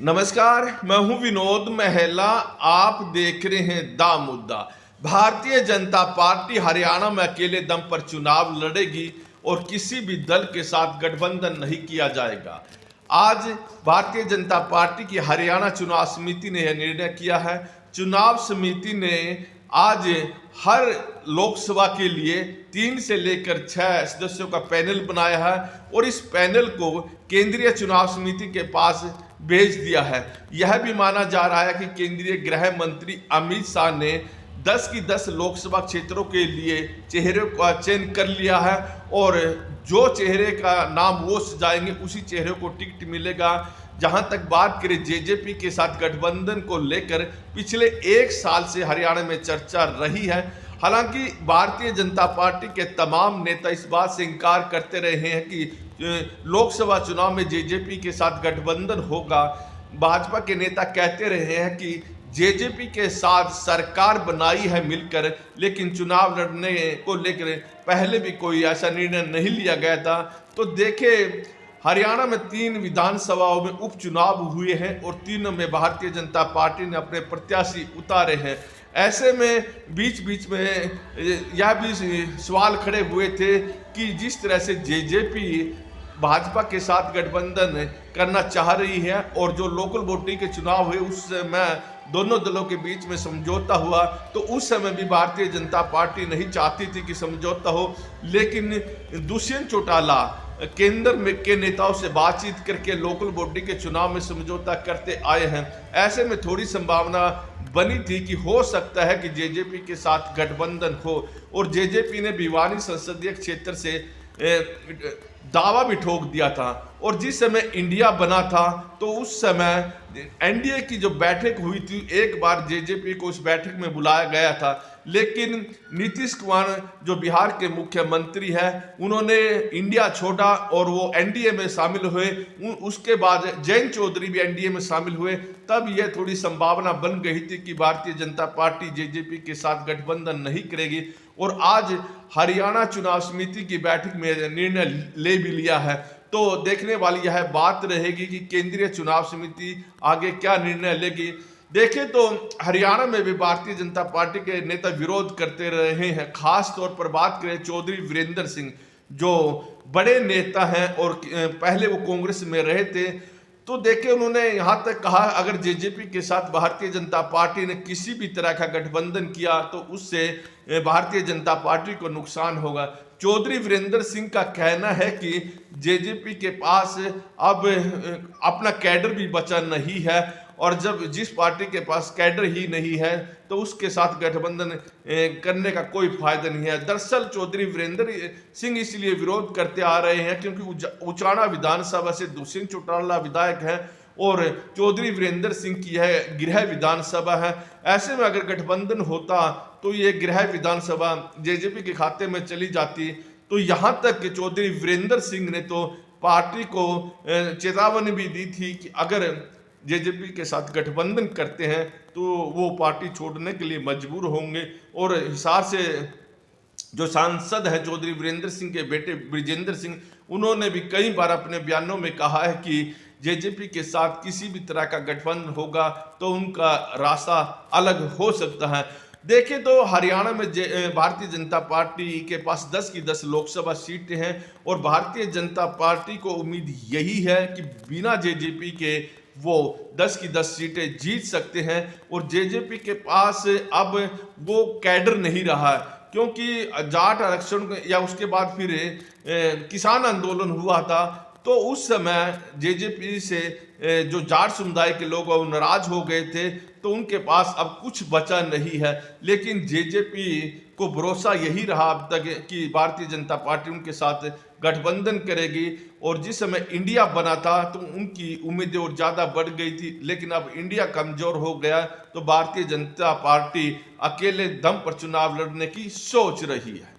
नमस्कार, मैं हूं विनोद महला। आप देख रहे हैं दा मुद्दा। भारतीय जनता पार्टी हरियाणा में अकेले दम पर चुनाव लड़ेगी और किसी भी दल के साथ गठबंधन नहीं किया जाएगा। आज भारतीय जनता पार्टी की हरियाणा चुनाव समिति ने यह निर्णय किया है। चुनाव समिति ने आज हर लोकसभा के लिए 3 से लेकर 6 सदस्यों का पैनल बनाया है और इस पैनल को केंद्रीय चुनाव समिति के पास भेज दिया है। यह भी माना जा रहा है कि केंद्रीय गृह मंत्री अमित शाह ने 10 की 10 लोकसभा क्षेत्रों के लिए चेहरे का चयन कर लिया है और जो चेहरे का नाम वो सजाएंगे उसी चेहरे को टिकट मिलेगा। जहां तक बात करें जेजेपी के साथ गठबंधन को लेकर, पिछले 1 साल से हरियाणा में चर्चा रही है। हालांकि भारतीय जनता पार्टी के तमाम नेता इस बात से इनकार करते रहे हैं कि लोकसभा चुनाव में जेजेपी के साथ गठबंधन होगा। भाजपा के नेता कहते रहे हैं कि जेजेपी के साथ सरकार बनाई है मिलकर, लेकिन चुनाव लड़ने को लेकर पहले भी कोई ऐसा निर्णय नहीं लिया गया था। तो देखें, हरियाणा में 3 विधानसभाओं में उपचुनाव हुए हैं और तीनों में भारतीय जनता पार्टी ने अपने प्रत्याशी उतारे हैं। ऐसे में बीच बीच में यह भी सवाल खड़े हुए थे कि जिस तरह से जेजेपी भाजपा के साथ गठबंधन करना चाह रही है और जो लोकल बॉडी के चुनाव हुए उस समय दोनों दलों के बीच में समझौता हुआ, तो उस समय भी भारतीय जनता पार्टी नहीं चाहती थी कि समझौता हो, लेकिन दुष्यंत चौटाला केंद्र में के नेताओं से बातचीत करके लोकल बॉडी के चुनाव में समझौता करते आए हैं। ऐसे में थोड़ी संभावना बनी थी कि हो सकता है कि जेजेपी के साथ गठबंधन हो और जेजेपी ने भिवानी संसदीय क्षेत्र से दावा भी ठोक दिया था। और जिस समय इंडिया बना था तो उस समय एनडीए की जो बैठक हुई थी, एक बार जेजेपी को उस बैठक में बुलाया गया था, लेकिन नीतीश कुमार जो बिहार के मुख्यमंत्री हैं, उन्होंने इंडिया छोड़ा और वो एनडीए में शामिल हुए। उसके बाद जयंत चौधरी भी एनडीए में शामिल हुए। तब यह थोड़ी संभावना बन गई थी कि भारतीय जनता पार्टी जेजेपी के साथ गठबंधन नहीं करेगी और आज हरियाणा चुनाव समिति की बैठक में निर्णय ले भी लिया है। तो देखने वाली यह बात रहेगी कि केंद्रीय चुनाव समिति आगे क्या निर्णय लेगी। देखें तो हरियाणा में भी भारतीय जनता पार्टी के नेता विरोध करते रहे हैं। खास तौर पर बात करें चौधरी वीरेंद्र सिंह, जो बड़े नेता हैं और पहले वो कांग्रेस में रहे थे, तो देखें उन्होंने यहाँ तक कहा अगर जेजेपी के साथ भारतीय जनता पार्टी ने किसी भी तरह का गठबंधन किया तो उससे भारतीय जनता पार्टी को नुकसान होगा। चौधरी वीरेंद्र सिंह का कहना है कि जेजेपी के पास अब अपना कैडर भी बचा नहीं है और जब जिस पार्टी के पास कैडर ही नहीं है तो उसके साथ गठबंधन करने का कोई फायदा नहीं है। दरअसल चौधरी वीरेंद्र सिंह इसलिए विरोध करते आ रहे हैं क्योंकि उचाना विधानसभा से दुष्यंत चौटाला विधायक हैं और चौधरी वीरेंद्र सिंह की यह गृह विधानसभा है। ऐसे में अगर गठबंधन होता तो ये गृह विधानसभा जेजेपी के खाते में चली जाती। तो यहाँ तक कि चौधरी वीरेंद्र सिंह ने तो पार्टी को चेतावनी भी दी थी कि अगर जेजेपी के साथ गठबंधन करते हैं तो वो पार्टी छोड़ने के लिए मजबूर होंगे। और हिसार से जो सांसद हैं चौधरी वीरेंद्र सिंह के बेटे ब्रिजेंद्र सिंह, उन्होंने भी कई बार अपने बयानों में कहा है कि जेजेपी के साथ किसी भी तरह का गठबंधन होगा तो उनका रास्ता अलग हो सकता है। देखें तो हरियाणा में भारतीय जनता पार्टी के पास 10 की 10 लोकसभा सीटें हैं और भारतीय जनता पार्टी को उम्मीद यही है कि बिना जेजेपी के वो 10 की 10 सीटें जीत सकते हैं। और जेजेपी के पास अब वो कैडर नहीं रहा है क्योंकि जाट आरक्षण या उसके बाद फिर किसान आंदोलन हुआ था, तो उस समय जेजेपी से जो जाट समुदाय के लोग वो नाराज हो गए थे, तो उनके पास अब कुछ बचा नहीं है। लेकिन जेजेपी को भरोसा यही रहा अब तक कि भारतीय जनता पार्टी उनके साथ गठबंधन करेगी। और जिस समय इंडिया बना था तो उनकी उम्मीदें और ज़्यादा बढ़ गई थी, लेकिन अब इंडिया कमज़ोर हो गया तो भारतीय जनता पार्टी अकेले दम पर चुनाव लड़ने की सोच रही है।